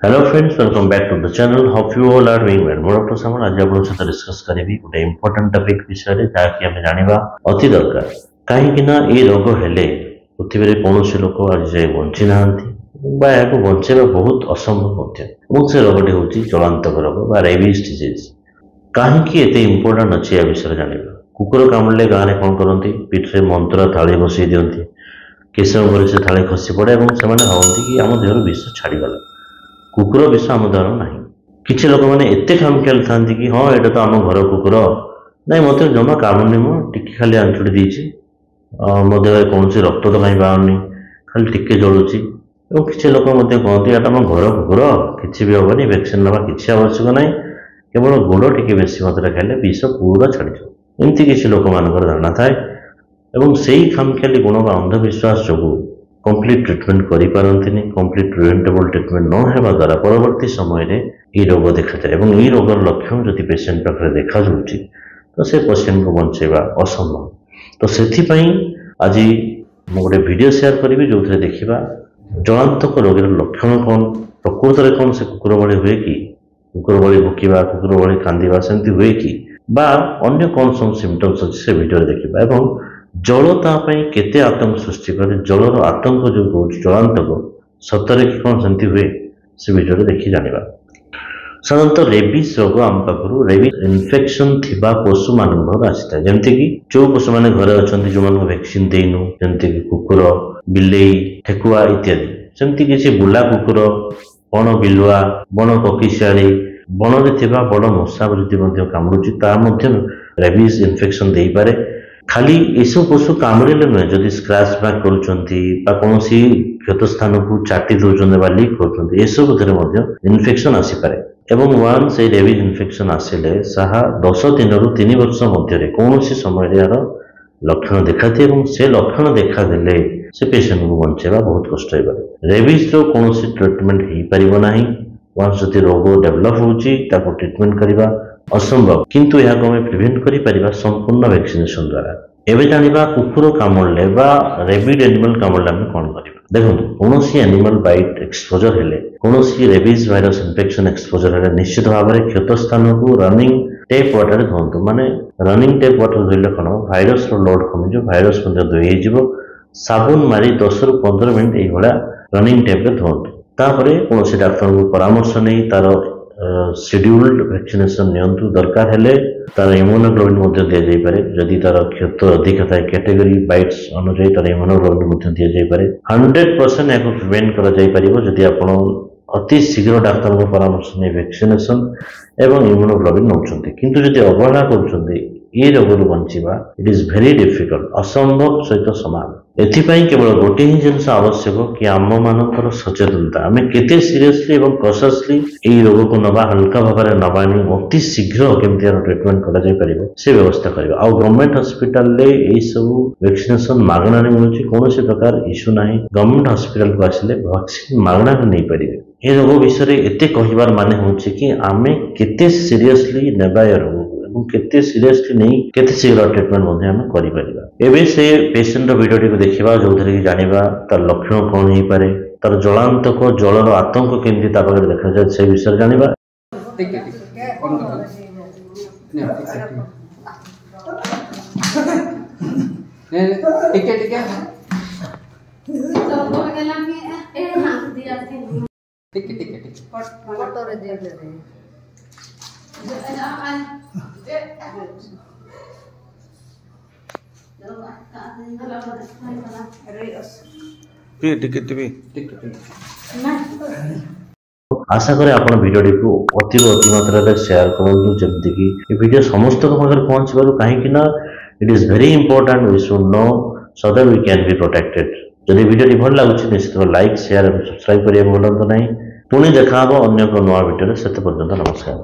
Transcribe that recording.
Hello friends, welcome back to the channel. Hope you all are doing well. मोर doctor सामन आज आपन साथ डिस्कस करेबी गोटे इंपोर्टेंट टॉपिक विषय रे ताकि हम जानिबा अति दरकार काहे कि ना ए रोग हेले पृथ्वी रे कोनोसी लोक आज जाय बंची नाहंती बा याको बंचेबा बहुत असंभव होते এবং से रोगटी होची जलांतक रोग बा रेबिस डिजीज काहे कि एते इंपोर्टेंट अछि ए विषय जानिबा कुकुर कामुडले गाने कोन करंती पीठरे मंत्र थाली बसई दियंती केसम करे से थाली खसी पड़े এবং ସେମାନେ भावंती कि आम देहर विष छाड़ी गला कुकुर विष आम देहर नाही किछि लोक माने एते खामख्याल थांती कि हां एटा तो आम घर कुकुर नाही मते जमा कामुनी मो टिके खाली आंचुडी देछि मो देहर कोनसी रक्त तो काई बाउनी खाली टिके जळुछि ଏବଂ କିଛି ଲୋକ ମଧ୍ୟ କହନ୍ତି ଏଟା ଆମ ଘର କୁକୁର କିଛି ବି ହବନି ଭ୍ୟାକ୍ସିନ ନେବା କିଛି ଆବଶ୍ୟକ ନାହିଁ କେବଳ ଗୋଡ଼ ଟିକେ ବେଶୀ ମାତ୍ରାରେ ଖାଇଲେ ବିଷ ପୁରା ଛାଡ଼ିଯିବ ଏମିତି କିଛି ଲୋକମାନଙ୍କର ଧାରଣା ଥାଏ ଏବଂ ସେଇ ଖାମଖିଆଲି ଗୁଣ ବା ଅନ୍ଧବିଶ୍ୱାସ ଯୋଗୁଁ କମ୍ପ୍ଲିଟ୍ ଟ୍ରିଟମେଣ୍ଟ କରିପାରନ୍ତିନି କମ୍ପ୍ଲିଟ୍ ପ୍ରିଭେଣ୍ଟେବଲ୍ ଟ୍ରିଟମେଣ୍ଟ ନ ହେବା ଦ୍ୱାରା ପରବର୍ତ୍ତୀ ସମୟରେ ଏହି ରୋଗ ଦେଖାଯାଏ ଏବଂ ଏହି ରୋଗର ଲକ୍ଷଣ ଯଦି ପେସେଣ୍ଟ ପାଖରେ ଦେଖାଯାଉଛି ତ ସେ ପେସେଣ୍ଟକୁ ବଞ୍ଚାଇବା ଅସମ୍ଭବ ତ ସେଥିପାଇଁ ଆଜି ମୁଁ ଗୋଟେ ଭିଡ଼ିଓ ସେୟାର କରିବି ଯେଉଁଥିରେ ଦେଖିବା ଜଳାନ୍ତକ ରୋଗର ଲକ୍ଷଣ କ'ଣ ପ୍ରକୃତରେ କ'ଣ ସେ କୁକୁର ଭଳି ହୁଏ କି କୁକୁର ଭଳି ଭୁକିବା କୁକୁର ଭଳି କାନ୍ଦିବା ସେମିତି ହୁଏ କି ବା ଅନ୍ୟ କ'ଣ ସବୁ ସିମ୍ପଟମ୍ସ ଅଛି ସେ ଭିଡ଼ିଓରେ ଦେଖିବା ଏବଂ ଜଳ ତା ପାଇଁ କେତେ ଆତଙ୍କ ସୃଷ୍ଟି କରେ ଜଳର ଆତଙ୍କ ଯେଉଁ ରହୁଛି ଜଳାନ୍ତକ ସତରେ କି କ'ଣ ସେମିତି ହୁଏ ସେ ଭିଡ଼ିଓରେ ଦେଖି ଜାଣିବା ସାଧାରଣତଃ ରେବିସ୍ ରୋଗ ଆମ ପାଖରୁ ରେବିସ୍ ଇନଫେକ୍ସନ ଥିବା ପଶୁମାନଙ୍କର ଆସିଥାଏ ଯେମିତିକି ଯେଉଁ ପଶୁମାନେ ଘରେ ଅଛନ୍ତି ଯେଉଁମାନଙ୍କୁ ଭ୍ୟାକ୍ସିନ ଦେଇନୁ ଯେମିତିକି କୁକୁର ବିଲେଇ ଠେକୁଆ ଇତ୍ୟାଦି ସେମିତି କିଛି ବୁଲା କୁକୁର ବଣ ବିଲୁଆ ବଣ କୋକିଶିଆଳି ବଣରେ ଥିବା ବଡ଼ ମଶା ଯଦି ମଧ୍ୟ କାମୁଡୁଛି ତାହା ମଧ୍ୟ ରେବିସ୍ ଇନଫେକ୍ସନ ଦେଇପାରେ ଖାଲି ଏସବୁ ପଶୁ କାମୁଡ଼ିଲେ ନୁହେଁ ଯଦି ସ୍କ୍ରାଚ୍ ବ୍ୟାକ୍ କରୁଛନ୍ତି ବା କୌଣସି କ୍ଷତ ସ୍ଥାନକୁ ଚାଟି ଦେଉଛନ୍ତି ବା ଲିକ୍ କରୁଛନ୍ତି ଏସବୁଥିରେ ମଧ୍ୟ ଇନଫେକ୍ସନ ଆସିପାରେ ଏବଂ ୱାନ୍ସ ସେଇ ରେବିସ୍ ଇନଫେକ୍ସନ ଆସିଲେ ତାହା 10 ଦିନରୁ 3 ବର୍ଷ ମଧ୍ୟରେ କୌଣସି ସମୟରେ ଏହାର ଲକ୍ଷଣ ଦେଖାଦିଏ ଏବଂ ସେ ଲକ୍ଷଣ ଦେଖାଦେଲେ ସେ ପେସେଣ୍ଟକୁ ବଞ୍ଚାଇବା ବହୁତ କଷ୍ଟ ହୋଇପାରେ ରେବିସ୍ର କୌଣସି ଟ୍ରିଟମେଣ୍ଟ ହେଇପାରିବ ନାହିଁ ୱାନ୍ସ ଯଦି ରୋଗ ଡେଭଲପ୍ ହେଉଛି ତାକୁ ଟ୍ରିଟମେଣ୍ଟ କରିବା ଅସମ୍ଭବ କିନ୍ତୁ ଏହାକୁ ଆମେ ପ୍ରିଭେଣ୍ଟ କରିପାରିବା ସମ୍ପୂର୍ଣ୍ଣ ଭ୍ୟାକ୍ସିନେସନ ଦ୍ୱାରା ଏବେ ଜାଣିବା କୁକୁର କାମୁଡ଼ିଲେ ବା ରେବିଡ୍ ଆନିମାଲ କାମୁଡ଼ିଲେ ଆମେ କ'ଣ କରିବା ଦେଖନ୍ତୁ କୌଣସି ଆନିମାଲ ବାଇଟ୍ ଏକ୍ସପୋଜର ହେଲେ କୌଣସି ରେବିସ୍ ଭାଇରସ ଇନଫେକ୍ସନ ଏକ୍ସପୋଜର ହେଲେ ନିଶ୍ଚିତ ଭାବରେ କ୍ଷତ ସ୍ଥାନକୁ ରନିଂ ଟେପ୍ ୱାଟରରେ ଧୁଅନ୍ତୁ ମାନେ ରନିଂ ଟେପ୍ ୱାଟର ଧୋଇଲେ କ'ଣ ଭାଇରସର ଲୋଡ୍ କମିଯିବ ଭାଇରସ ମଧ୍ୟ ଧୋଇ ହେଇଯିବ ସାବୁନ ମାରି 10 ରୁ 15 ମିନିଟ୍ ଏଇଭଳିଆ ରନିଂ ଟେପ୍ରେ ଧୁଅନ୍ତୁ ତାପରେ କୌଣସି ଡାକ୍ତରଙ୍କୁ ପରାମର୍ଶ ନେଇ ତାର शेड्यूल्ड वैक्सीनेशन नियंतु दरकार हेले तार इम्यूनोग्लोबिन मध्य दिया जाई पारे यदि तार क्षत अधिक थाए कैटेगरी बाइट्स अनुसार तार इम्यूनोग्लोबिन मध्य दिया जाई पारे 100% याको प्रिवेंट करा जाई परिबो यदि आपण अति शीघ्र डाक्टर को परामर्श नै वैक्सीनेशन एवं इम्यूनोग्लोबिन नउछंती किंतु यदि अवहेला करूछंती ए रोगरु बंचिबा इट इज वेरी डिफिकल्ट असंभव सहित समान एथिपाई केवल गोटे ही जिनस आवश्यक कि आम मानकर सचेतनता आम केते सीरियसली एवं कॉशियसली एई रोग को नबा हल्का भाव नबानी अति शीघ्र केमती ट्रीटमेंट करा जाय परिबो से व्यवस्था करबा आ गवर्नमेंट हॉस्पिटल ले एई सब वैक्सीनेशन मागणा रे मिलुची कोनोसी प्रकार इश्यू नाही गवर्नमेंट हॉस्पिटल को आसिले वैक्सीन मागणा रे नै परिबे ए रोग विषय एते कहिबार माने होची कि आमे केते सीरियसली नेबा ए रोग केते सीरियसली नहीं केते शीघ्र ट्रीटमेंट मध्ये हम करि परिबा एबे से पेशेंट वीडियो को देखिबा जोथरे कि जानिबा तार लक्षण कोन हे पारे तार जलांतक जलर आतंक केमती ता पारे देखा जाय से विषय जानिबा ठीक ऑन कर ठीक है तो बोलला में ए हाथ दिया ठीक फोटो रे दे दे आशा करे आपण वीडियो को अति मात्रा रे शेयर करନ୍ତୁ जेमति कि ए वीडियो समस्त को पाखर पहुंच बारू काहे कि ना it is very important we should know so that we can be protected जदि वीडियो भल लागुछि निश्चित लाइक शेयर एवं सब्सक्राइब करिया भूलंतु नहीं पुणी देखा अन्य को नया वीडियो से पर्यंत नमस्कार।